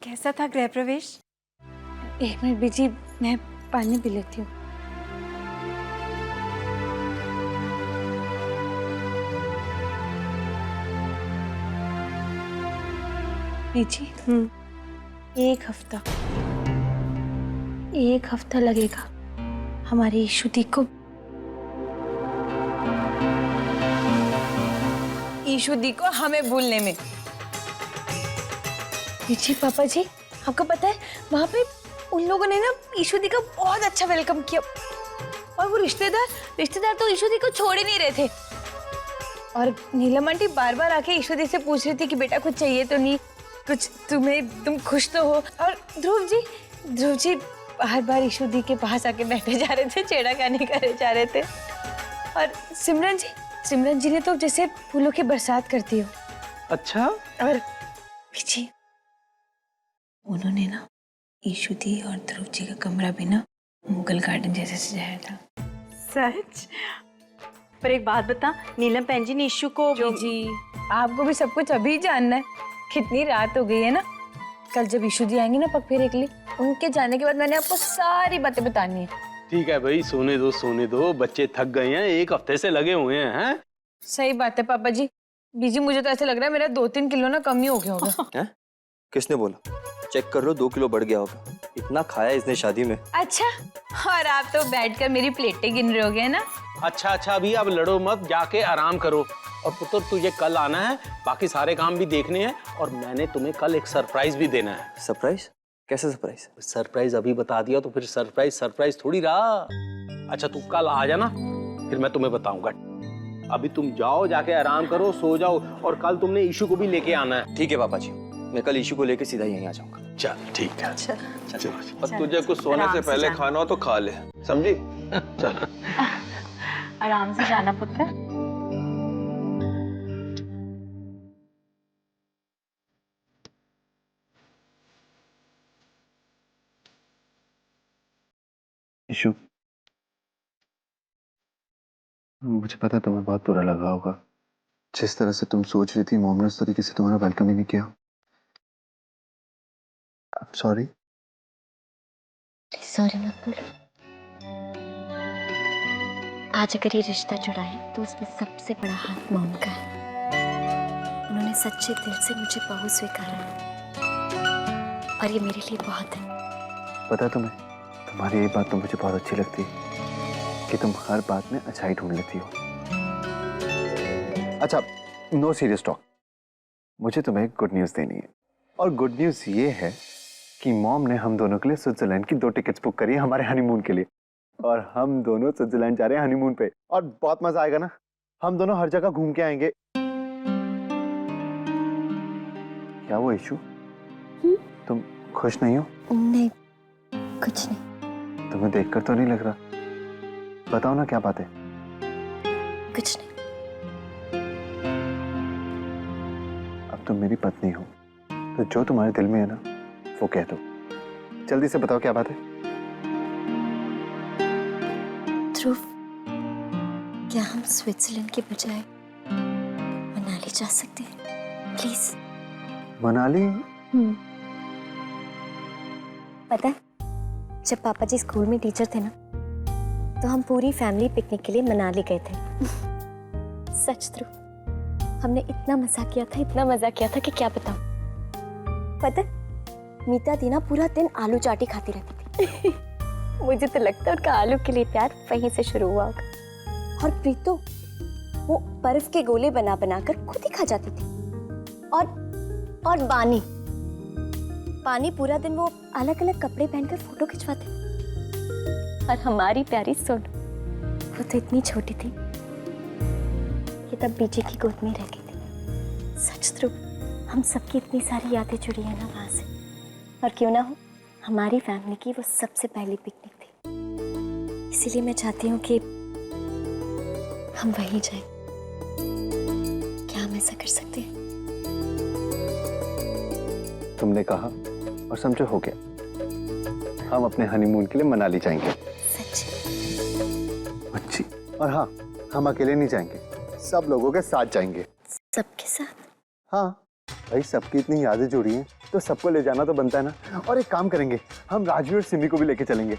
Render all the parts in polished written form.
कैसा था गृह प्रवेश? 1 मिनट बीजी, मैं पानी पी लेती हूँ। बीजी, एक हफ्ता लगेगा हमारी ईशुदी को हमें भूलने में। जी पापा जी, आपको पता है वहाँ पे उन लोगों ने ना ईशुदी का बहुत अच्छा वेलकम किया, और वो रिश्तेदार तो ईशुदी को छोड़ ही नहीं रहे थे। और नीलम आंटी बार बार आके ईशुदी से पूछ रही थी कि बेटा कुछ चाहिए तो नहीं, कुछ तुम खुश तो हो। और ध्रुव जी बार बार ईशुदी के पास आके बैठे जा रहे थे, छेड़खानी करे जा रहे थे। और सिमरन जी ने तो जैसे फूलों की बरसात करती हो। अच्छा। और पीछे उन्होंने ना ईशुदी और ध्रुव जी का कमरा भी ना मुगल गार्डन जैसे सजाया था। सच? पर एक बात बता, नीलम बहन जी ने ईशु को जी आपको भी सब कुछ अभी जानना है? कितनी रात हो गई है ना। कल जब ईशु जी आएंगे ना पग फेरे के लिए, उनके जाने के बाद मैंने आपको सारी बातें बतानी है। ठीक है भाई, सोने दो, बच्चे थक गए हैं, 1 हफ्ते से लगे हुए हैं। सही बात है पापा जी। बीजी मुझे तो ऐसा लग रहा है मेरा 2-3 किलो ना कम ही हो गया होगा। हैं? किसने बोला? चेक कर लो, 2 किलो बढ़ गया होगा। इतना खाया इसने शादी में। अच्छा, और आप तो बैठकर मेरी प्लेटें गिन रहे होगे ना। अच्छा अभी अब लड़ो मत, जाके आराम करो। और पुत्र तुझे कल आना है, बाकी सारे काम भी देखने हैं, और मैंने तुम्हें कल एक सरप्राइज भी देना है। सरप्राइज? कैसे सरप्राइज? सरप्राइज अभी बता दिया तो फिर सरप्राइज थोड़ी रहा। अच्छा तू कल आ जाना, फिर मैं तुम्हें बताऊंगा। अभी तुम जाओ, जाके आराम करो, सो जाओ, और कल तुमने ईशु को भी लेके आना है। ठीक है पापा जी, मैं कल ईशु को लेके सीधा यहीं आ जाऊंगा। चल ठीक है। चल। और तुझे कुछ सोने से पहले खाना हो तो खा ले, समझी? चल। आराम से जाना पुत्र। ईशु, मुझे पता है तुम्हें बहुत बुरा लगा होगा। जिस तरह से तुम सोच रही थी, मॉम ने उस तरीके से तुम्हारा वेलकम ही नहीं किया। सॉरी। सॉरी मत बोलो। आज अगर ये रिश्ता जुड़ा है तो उसमें सबसे बड़ा हाथ मॉम का है। उन्होंने सच्चे दिल से मुझे बहू स्वीकारा है, और ये मेरे लिए बहुत है। पता है तुम्हें, तुम्हारी ये बात तो मुझे बहुत अच्छी लगती है कि तुम हर बात में अच्छाई ढूंढ लेती हो। अच्छा, नो सीरियस टॉक। मुझे तुम्हें गुड न्यूज़ देनी है, और गुड न्यूज़ ये है कि मॉम ने हम दोनों के लिए स्विट्जरलैंड की 2 टिकट्स बुक करी है हमारे हनीमून के लिए, और हम दोनों स्विट्जरलैंड जा रहे हैं हनीमून पे, और बहुत मजा आएगा ना। हम दोनों हर जगह घूम के आएंगे। क्या वो ईशु, तुम खुश नहीं हो? नहीं, कुछ नहीं। तुम्हें देखकर तो नहीं लग रहा। बताओ ना क्या बात है। कुछ नहीं। अब तुम मेरी पत्नी हो, तो जो तुम्हारे दिल में है ना वो कह दो। जल्दी से बताओ क्या बात है। ध्रुव, क्या हम स्विट्जरलैंड के बजाय मनाली जा सकते हैं प्लीज? मनाली? पता है, जब पापा जी स्कूल में टीचर थे ना, तो हम पूरी फैमिली पिकनिक के लिए मनाली गए थे। सच ध्रुव, हमने इतना मजा किया था कि क्या बताऊं। पता है, मीता दी ना पूरा दिन आलू चाटी खाती रहती थी। मुझे तो लगता है उनका आलू के लिए प्यार वहीं से शुरू हुआ होगा। और प्रीतो, वो बर्फ के गोले बना कर खुद ही खा जाती थी। और बानी पूरा दिन वो अलग अलग कपड़े पहनकर फोटो खिंचवाते। और हमारी प्यारी सोनू, वो तो इतनी छोटी थी कि तब बीजे की गोद में रह गई थी। सच ध्रुव, हम सबकी इतनी सारी यादें जुड़ी है ना वहां से। और क्यों ना हो, हमारी फैमिली की वो सबसे पहली पिकनिक थी। इसीलिए मैं चाहती हूँ कि हम वहीं जाएं। क्या हम ऐसा कर सकते हैं? तुमने कहा और समझो, हो गया। हम अपने हनीमून के लिए मनाली जाएंगे। सच? अच्छी। और हाँ, हम अकेले नहीं जाएंगे, सब लोगों के साथ जाएंगे। सबके साथ? हाँ भाई, सबकी इतनी यादें जुड़ी हैं, तो सबको ले जाना तो बनता है ना। और एक काम करेंगे, हम राजवीर और सिमी को भी लेके चलेंगे।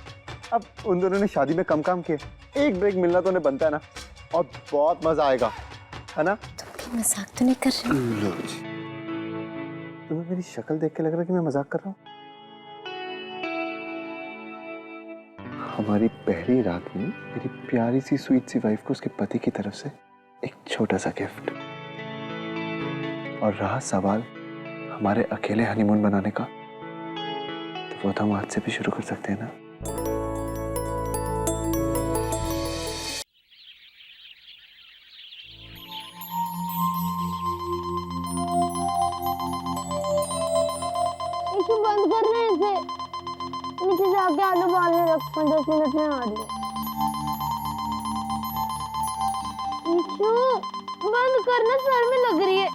अब उन दोनों ने शादी में कम काम किया, एक ब्रेक मिलना तो उन्हें बनता है ना, और बहुत मजा आएगा, है ना? तुम मजाक तो नहीं कर रहे? तुम्हें मेरी शक्ल देख के लग रहा है कि मैं मजाक कर रहा हूँ? हमारी पहली रात में मेरी प्यारी सी स्वीट सी वाइफ को उसके पति की तरफ से एक छोटा सा गिफ्ट, और रहा सवाल हमारे अकेले हनीमून बनाने का, तो वो तो हम आज से भी शुरू कर सकते हैं ना। इशू बंद कर रहे हैं इसे, नीचे जाके आलू उबालने रख, 10 मिनट में आ रही है। इशू बंद करना, सर में लग रही है।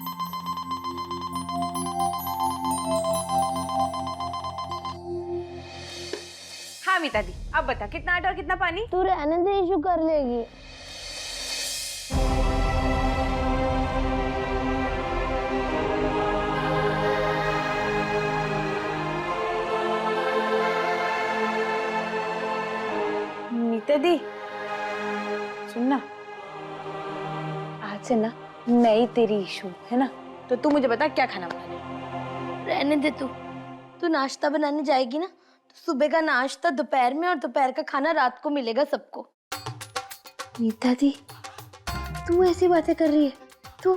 हाँ मीता दी, अब बता कितना आटा और कितना पानी? तू रहने दे, इशू कर लेगी। मीता दी सुनना, आज से ना मैं ही तेरी इशू है ना, तो तू मुझे बता क्या खाना बनाना है? रहने दे तू नाश्ता बनाने जाएगी ना, तो सुबह का नाश्ता दोपहर में और दोपहर का खाना रात को मिलेगा सबको। नीता दी, तू ऐसी बातें कर रही है? तू,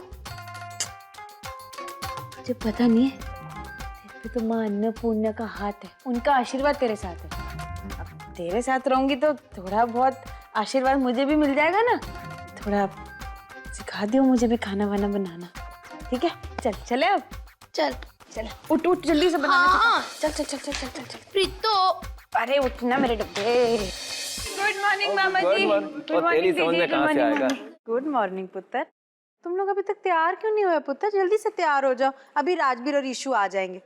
तुझे पता नहीं है, तेरे पे तो माँ अन्नपूर्णा का हाथ है, उनका आशीर्वाद तेरे साथ है। अब तेरे साथ रहूंगी तो थोड़ा बहुत आशीर्वाद मुझे भी मिल जाएगा ना। थोड़ा सिखा दियो मुझे भी खाना वाना बनाना, ठीक है? चल चले अब, चल चल उठ उठ जल्दी से बनाना। हाँ। चल चल चल चल चल चल चल। प्रीतो, अरे उठना मेरे डब्बे। गुड मॉर्निंग मामा जी। और तेरी समझ में कहाँ से आएगा? गुड मॉर्निंग पुत्र। तुम लोग अभी तक तैयार क्यों नहीं हुए पुत्र? जल्दी से तैयार हो जाओ, अभी राजवीर और ईशु आ जाएंगे।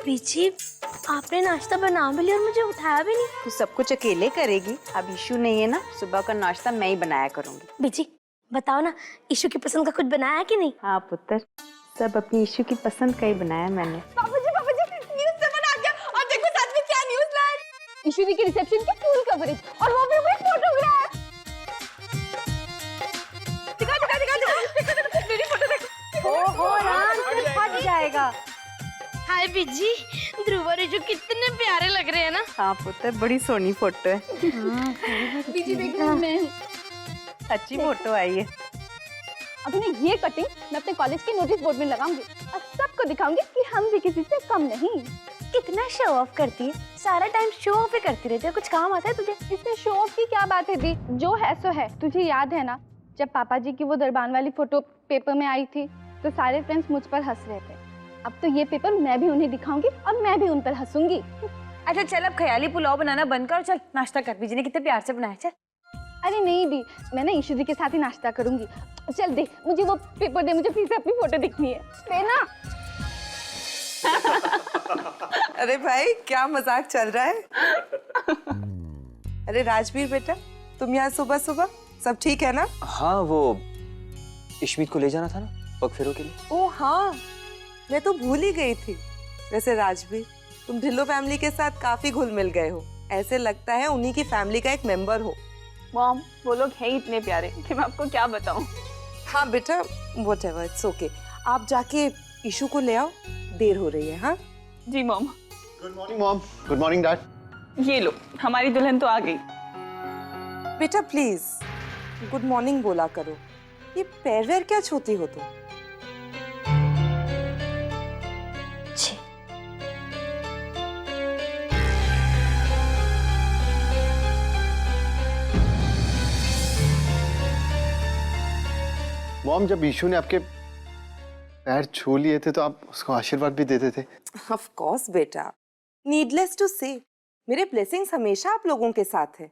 पीछे आपने नाश्ता बना भी लिया और मुझे उठाया भी नहीं। तू सब कुछ अकेले करेगी, अब ईशु नहीं है ना, सुबह का नाश्ता मैं ही बनाया करूंगी। बीजी बताओ ना, ईशु की पसंद का कुछ बनाया कि नहीं? हाँ पुत्र, सब अपनी ईशु की पसंद का ही बनाया मैंने। पापा जी न्यूज़ पेपर आ गया, और देखो साथ में क्या न्यूज़ लाया। ईशु दी की रिसेप्शन की फुल कवरेज, और वो भी एक फोटोग्राफ। दिखा दिखा दिखा दिखा मेरी फोटो देखो। ओहो राम, सिर फट जाएगा। हाय बीजी, ध्रुव और ईशु कितने प्यारे लग रहे हैं ना। हाँ पुत्र, बड़ी सोनी फोटो है। बीजी देखो, मैं अच्छी फोटो आई है। अभी ना ये कटिंग मैं अपने कॉलेज के नोटिस बोर्ड में लगाऊंगी और सबको दिखाऊंगी कि हम भी किसी से कम नहीं। कितना शो ऑफ करती है, सारा टाइम शो ऑफ ही करती रहती है। कुछ काम आता है तुझे? इसमें शो ऑफ की क्या बात है दी? जो है सो है। तुझे याद है ना, जब पापा जी की वो दरबान वाली फोटो पेपर में आई थी तो सारे फ्रेंड्स मुझ पर हंस रहे थे। अब तो ये पेपर मैं भी उन्हें दिखाऊंगी और मैं भी उन पर हंसूंगी। अच्छा चल, अब ख्याली पुलाव बनाना बंद कर, चल नाश्ता कर। बीजी ने कितने प्यार से बनाया। चल। अरे नहीं दी, मैं ना ईशु जी के साथ ही नाश्ता करूंगी। चल दे मुझे वो पेपर, दे मुझे फिर से अपनी फोटो दिखनी है। देना। अरे भाई क्या मजाक चल रहा है? अरे राजवीर बेटा, तुम यहाँ सुबह सुबह, सब ठीक है ना? हाँ, वो इशमीत को ले जाना था ना पग फेरों के लिए। ओ हाँ, मैं तो भूल ही गई थी। वैसे राजवीर, तुम ढिल्लो फैमिली के साथ काफी घुल मिल गए हो, ऐसे लगता है उन्हीं की फैमिली का एक मेंबर हो। मॉम, वो लोग हैं इतने प्यारे कि मैं आपको क्या बताऊं। हाँ बेटा, व्हाटएवर, इट्स ओके। आप जाके ईशु को ले आओ, देर हो रही है। हाँ जी mom. Good morning mom. Good morning dad. ये लो, हमारी दुल्हन तो आ गई। बेटा प्लीज गुड मॉर्निंग बोला करो, ये पैर वैर क्या छूती हो तुम? मॉम, जब ईशु ने आपके पैर छू लिए थे तो आप उसको आशीर्वाद भी देते थे। ऑफ कोर्स बेटा, नीडलेस टू से, मेरे ब्लेसिंग्स हमेशा आप लोगों के साथ है।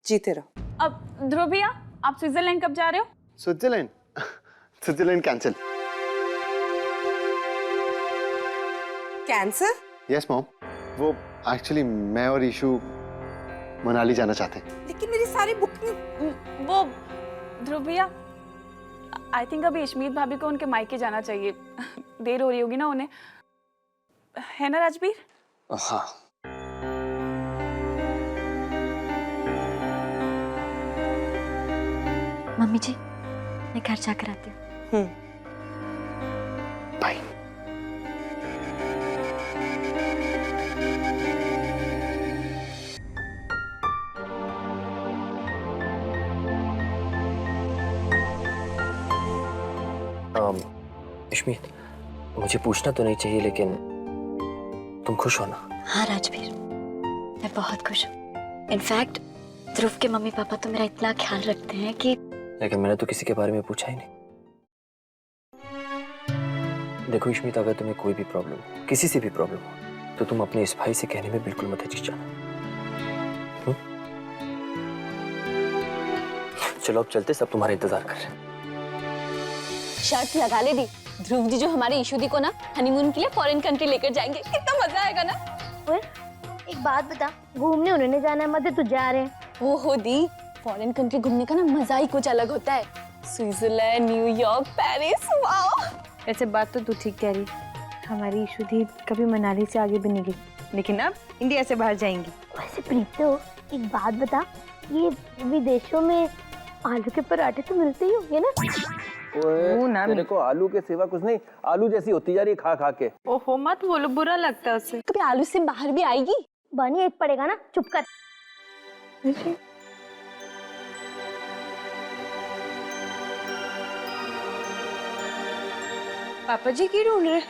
जीते रहो। अब ध्रुव भैया, आप स्विट्जरलैंड कब जा रहे हो? Switzerland? Switzerland cancel. Cancer? Yes mom, वो एक्चुअली मैं और ईशु मनाली जाना चाहते हैं। लेकिन मेरी सारी बुकिंग। वो ध्रुव भैया, आई थिंक अभी इशमीत भाभी को उनके मायके जाना चाहिए। देर हो रही होगी ना उन्हें, है ना राजबीर? हाँ। मम्मी जी, मैं घर जाकर आती हूँ। बाय। इशमीत, मुझे पूछना तो नहीं चाहिए लेकिन तुम खुश हो ना? हाँ राजवीर, मैं बहुत खुश हूँ। इनफैक्ट ध्रुव के मम्मी पापा तो मेरा इतना ख्याल रखते हैं कि लेकिन मैंने तो किसी के बारे में पूछा ही नहीं। देखो इशमीत, अगर तुम्हें कोई भी प्रॉब्लम हो, किसी से भी प्रॉब्लम हो, तो तुम अपने इस भाई से कहने में बिल्कुल मत हिचकिचाना। चलो अब चलते, सब तुम्हारा इंतजार कर रहे हैं। शर्त लगा ले दी, ध्रुव जी जो हमारे इशू दी को ना हनीमून के लिए फॉरेन कंट्री लेकर जाएंगे। कितना मजा आएगा ना। ओए, एक बात बता, घूमने उन्होंने जाना है, मत तू जा रहे हैं। ओहो दी, फॉरेन कंट्री घूमने का ना मजा ही कुछ अलग होता है। Switzerland, New York, Paris, wow. ऐसे बात तो तू ठीक कह रही, हमारी इशुदी कभी मनाली से आगे भी नहीं गई, लेकिन अब इंडिया से बाहर जाएंगी। वैसे प्रीतो, एक बात बता, ये विदेशों में आलू के पराठे तो मिलते ही होंगे ना? ओए, तेरे को आलू के सिवा कुछ नहीं, आलू जैसी होती जा रही है खा खा के। ओहो मत बोलो, बुरा लगता है उसे। कभी आलू से बाहर भी आएगी? बनी एक पड़ेगा ना, चुप कर। पापा जी की ढूंढ रहे?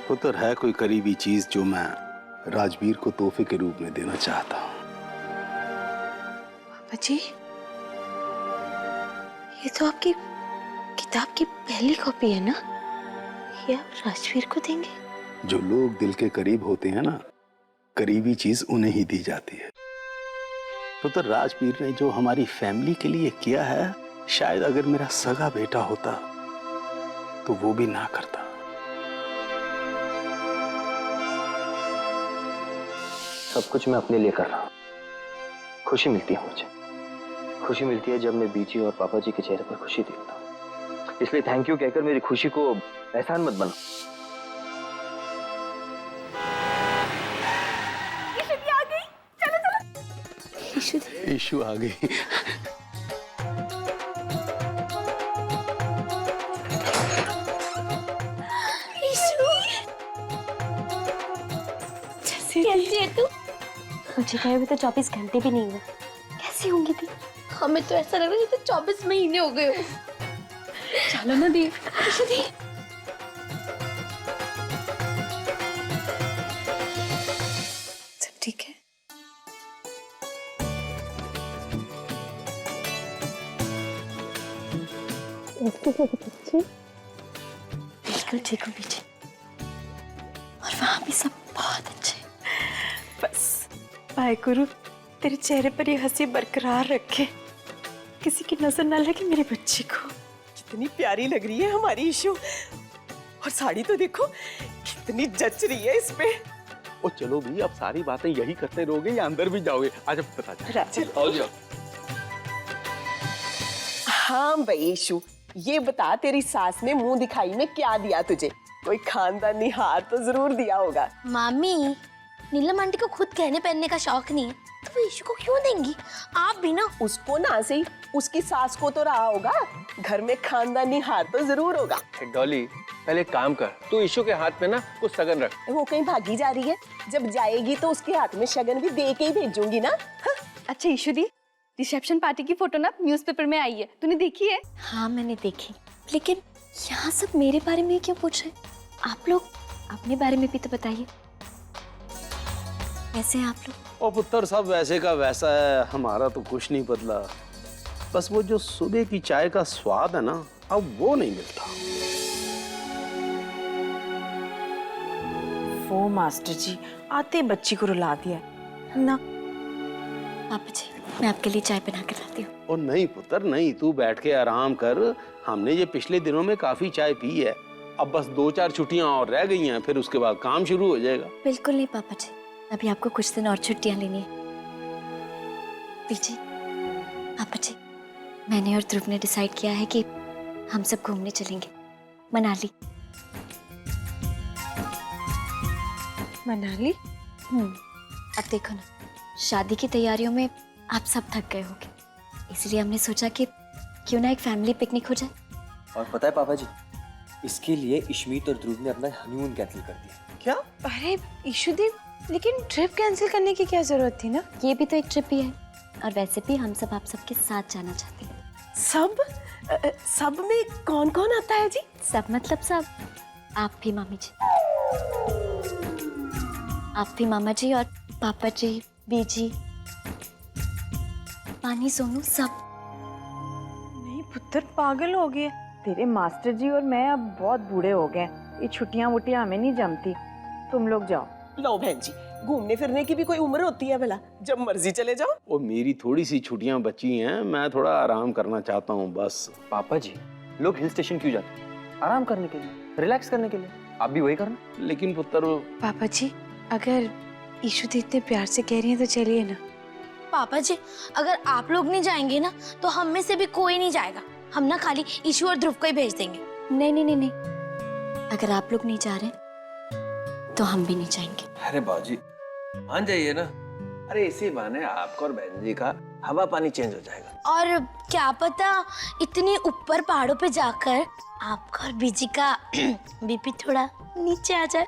पुत्र है कोई करीबी चीज जो मैं राजवीर को तोहफे के रूप में देना चाहता हूँ। पापा जी, ये तो आपकी किताब की पहली कॉपी है ना? ये आप राजवीर को देंगे? जो लोग दिल के करीब होते हैं ना, करीबी चीज उन्हें ही दी जाती है। पुत्र, राजवीर ने जो हमारी फैमिली के लिए किया है, शायद अगर मेरा सगा बेटा होता तो वो भी ना करता। सब कुछ मैं अपने लिए कर रहा हूँ। खुशी मिलती है मुझे, खुशी मिलती है जब मैं बीजी और पापा जी के चेहरे पर खुशी देखता हूँ। इसलिए थैंक यू कहकर मेरी खुशी को एहसान मत बना। इशू आ गई। कैसी है तू? मुझे कहे हुए तो 24 घंटे भी नहीं हुए। कैसी होंगी दी? हमें तो ऐसा लग रहा है जैसे 24 महीने हो गए हो। चलो ना दी। दी। सब ठीक है? बिल्कुल ठीक हूँ बीजी, और वहाँ भी सब बहुत अच्छे। बस वाहेगुरु तेरे चेहरे पर ये हंसी बरकरार रखे, किसी की नजर न लगे मेरी बच्ची को। कितनी प्यारी लग रही है हमारी इशू, और साड़ी तो देखो कितनी जच रही है इस पे। ओ चलो भी, अब सारी बातें यही करते रहोगे या अंदर भी जाओगे? आज बता आओ जाओ। हाँ भाई इशू, ये बता तेरी सास ने मुंह दिखाई में क्या दिया तुझे? कोई खानदानी हार तो जरूर दिया होगा। मामी, नीलम आंटी को खुद गहने पहनने का शौक नहीं है, तो वो इशू को क्यों देंगी? आप भी ना। उसको ना सही, उसकी सास को तो रहा होगा, घर में खानदानी हार तो जरूर होगा। डॉली, पहले एक काम कर, तू इशू के हाथ में ना कुछ शगन रख। वो कहीं भागी जा रही है, जब जाएगी तो उसके हाथ में शगन भी दे के ही भेजूंगी ना। हाँ? अच्छा इशू दी, रिसेप्शन पार्टी की फोटो ना न्यूज़पेपर में आई है, तूने देखी है? हाँ मैंने देखी, लेकिन यहाँ सब मेरे बारे में क्यों पूछ रहे? आप लोग अपने बारे में भी तो बताइए। कैसे हैं आप लोग? ओ पुत्र, सब वैसे का वैसा है, हमारा तो कुछ नहीं बदला। बस वो जो सुबह की चाय का स्वाद है ना, अब वो नहीं मिलता। वो मास्टर जी आते बच्ची को रुला दिया ना। पापा जी, मैं आपके लिए चाय बना कर लाती हूँ। और नहीं पुत्र नहीं, तू बैठ के आराम कर। हमने ये पिछले दिनों में काफी चाय पी है, अब बस 2-4 छुट्टियां और रह गई हैं, फिर उसके बाद काम शुरू हो जाएगा। बिल्कुल नहीं पापा जी, अभी आपको कुछ दिन और छुट्टियां लेनी है। पीछे पापा जी, मैंने और ध्रुव ने डिसाइड किया है कि हम सब घूमने चलेंगे मनाली। मनाली? अब देखो ना, शादी की तैयारियों में आप सब थक गए होंगे, इसलिए हमने सोचा कि क्यों ना एक फैमिली पिकनिक हो जाए। और पता है पापा जी, इसके लिए इशमीत और ध्रुव ने अपना हनीमून कैंसिल कर दिया। क्या? अरे ईशुदी, लेकिन ट्रिप कैंसिल करने की क्या जरूरत थी ना? ये भी तो एक ट्रिप ही है, और वैसे भी हम सब आप सबके साथ जाना चाहते हैं। सब में कौन कौन आता है जी? सब मतलब सब, आप भी मामी जी, आप भी मामा जी और पापा जी, बीजी, पानी, सोनू, सब। नहीं पुत्र, पागल हो गए। तेरे मास्टर जी और मैं अब बहुत बूढ़े हो गए, ये छुट्टियां वुट्टियां हमें नहीं जमती। तुम लोग जाओ। लो बहन जी, घूमने फिरने की भी कोई उम्र होती है भला? जब मर्जी चले जाओ। और मेरी थोड़ी सी छुट्टियां बची हैं, मैं थोड़ा आराम करना चाहता हूँ बस। पापा जी, लोग हिल स्टेशन क्यों जाते हैं? आराम करने के लिए, रिलैक्स करने के लिए। आप भी वही करना। लेकिन पुत्र, पापा जी, अगर ईशुदी इतने प्यार से कह रही है तो चलिए ना। पापा जी, अगर आप लोग नहीं जाएंगे ना तो हम में से भी कोई नहीं जाएगा। हम ना खाली ईशु और ध्रुव को ही भेज देंगे। नहीं नहीं नहीं नहीं, अगर आप लोग नहीं जा रहे तो हम भी नहीं जाएंगे। अरे बाजी, मान जाइए ना। अरे इसी बहाने आपका और बहन जी का हवा पानी चेंज हो जाएगा। और क्या पता इतनी ऊपर पहाड़ों पे जाकर आपका और बीजी का बीपी थोड़ा नीचे आ जाए।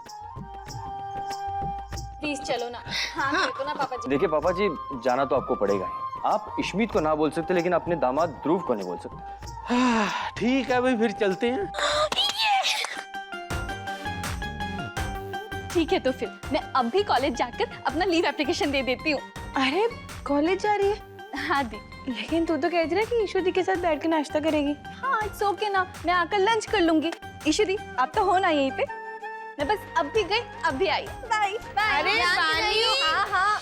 प्लीज चलो ना। हाँ, मेरे को ना पापा जी। देखिए पापा जी, जाना तो आपको पड़ेगा ही। आप इशमीत को ना बोल सकते, लेकिन अपने दामाद ध्रुव को नहीं बोल सकते। ठीक है भाई, फिर चलते हैं। ठीक है, तो फिर मैं अभी कॉलेज जाकर अपना लीव एप्लीकेशन दे देती हूँ। अरे कॉलेज जा रही है? हाँ दी। लेकिन तू तो कह रही ना कि ईशुदी के साथ बैठ के नाश्ता करेगी। हाँ, इट्स ओके ना, मैं आकर लंच कर लूंगी। ईशुदी, आप तो हो ना यहीं पे। मैं बस अभी गई, अभी आई। Bye bye. अरे पानी। हाँ हाँ।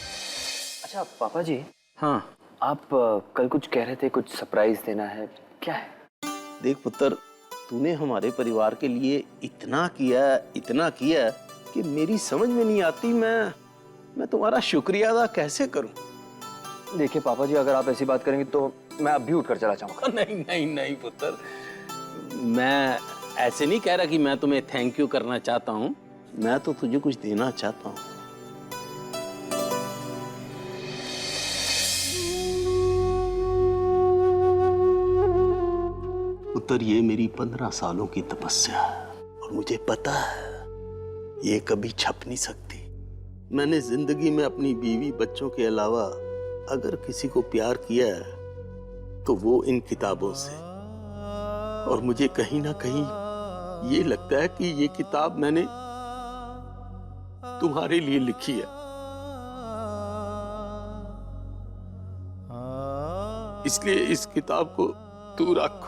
अच्छा पापा जी, हाँ आप कल कुछ कह रहे थे, कुछ सरप्राइज देना है, क्या है? देख पुत्र, तूने हमारे परिवार के लिए इतना किया कि मेरी समझ में नहीं आती मैं तुम्हारा शुक्रिया अदा कैसे करूं। देखिए पापा जी, अगर आप ऐसी बात करेंगे तो मैं अभी उठकर चला जाऊंगा। नहीं नहीं नहीं पुत्र, मैं ऐसे नहीं कह रहा कि मैं तुम्हें थैंक यू करना चाहता हूँ, मैं तो तुझे कुछ देना चाहता हूँ। पुत्र, ये मेरी 15 सालों की तपस्या है और मुझे पता है ये कभी छप नहीं सकती। मैंने जिंदगी में अपनी बीवी बच्चों के अलावा अगर किसी को प्यार किया है तो वो इन किताबों से, और मुझे कहीं ना कहीं ये लगता है कि ये किताब मैंने तुम्हारे लिए लिखी है। इसलिए इस किताब को तू रख।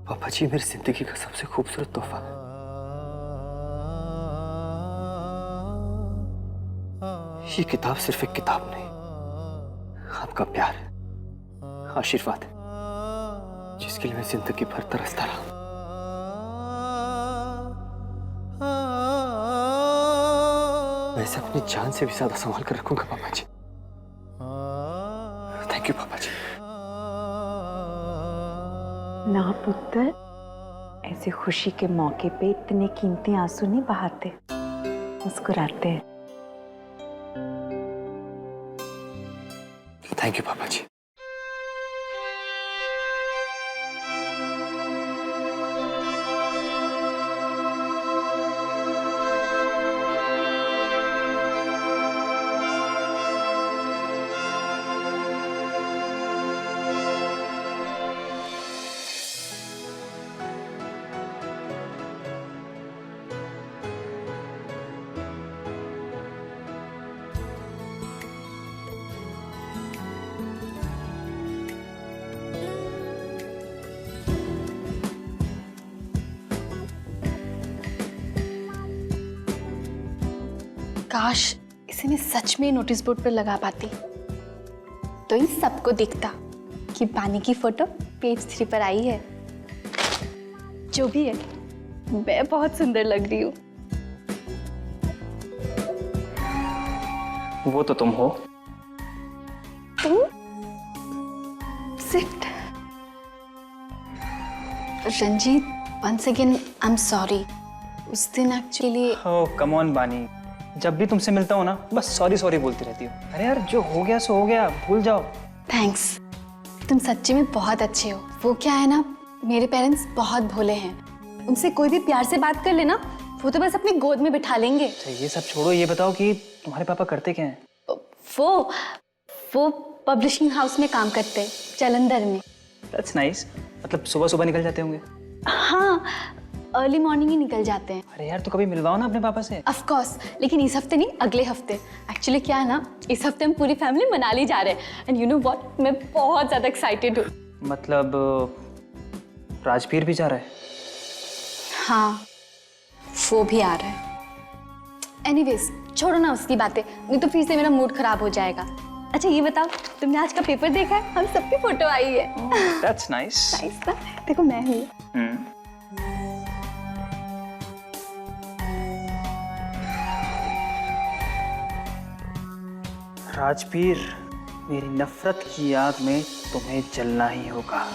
पापा जी, मेरी जिंदगी का सबसे खूबसूरत तोहफा है। ये किताब सिर्फ एक किताब नहीं, आपका प्यार है, आशीर्वाद है, जिसके लिए मैं जिंदगी भर तरसता रहा। मैं इसे अपनी जान से भी ज्यादा संभाल कर रखूंगा पापा जी। थैंक यू पापा जी। ना पुत्र, ऐसे खुशी के मौके पे इतने कीमती आंसू नहीं बहाते, मुस्कुराते हैं। थैंक यू पापा जी। काश इसे मैं सच में नोटिस बोर्ड पर लगा पाती तो इन सबको दिखता कि पानी की फोटो पेज 3 पर आई है। जो भी है, मैं बहुत सुंदर लग रही हूँ। वो तो तुम हो। तुम That's it. Ranjit, once again, I'm sorry. उस दिन एक्चुअली ओह कम ऑन बानी, जब भी तुमसे मिलता हूँ ना बस सॉरी सॉरी बोलती रहती हो। अरे यार जो हो गया सो हो गया, भूल जाओ। थैंक्स, तुम सच्ची में बहुत अच्छे हो। वो क्या है ना, मेरे पेरेंट्स बहुत भोले हैं, उनसे कोई भी प्यार से बात कर लेना वो तो बस अपनी गोद में बिठा लेंगे। अच्छा ये सब छोड़ो, ये बताओ कि तुम्हारे पापा करते क्या हैं? वो पब्लिशिंग हाउस में काम करते हैं, जालंधर में। That's nice. मतलब सुबह सुबह निकल जाते होंगे? हाँ, अर्ली मॉर्निंग ही निकल जाते हैं। अरे यार तो कभी मिलवाओ ना अपने पापा से। ऑफ कोर्स, लेकिन इस हफ्ते नहीं, अगले हफ्ते। एक्चुअली क्या है ना, इस हफ्ते हम पूरी फैमिली मनाली जा रहे हैं एंड यू नो व्हाट, मैं बहुत ज़्यादा एक्साइटेड हूँ। मतलब राजवीर भी जा रहा है? हाँ, वो भी आ रहा है। एनीवेज, छोड़ो ना उसकी बातें, नहीं तो फिर से मेरा मूड खराब हो जाएगा। अच्छा ये बताओ, तुमने आज का पेपर देखा है? हम सबकी फोटो आई है। That's nice. नाइस ना? देखो मैं हूँ। राजवीर, मेरी नफरत की आग में तुम्हें जलना ही होगा।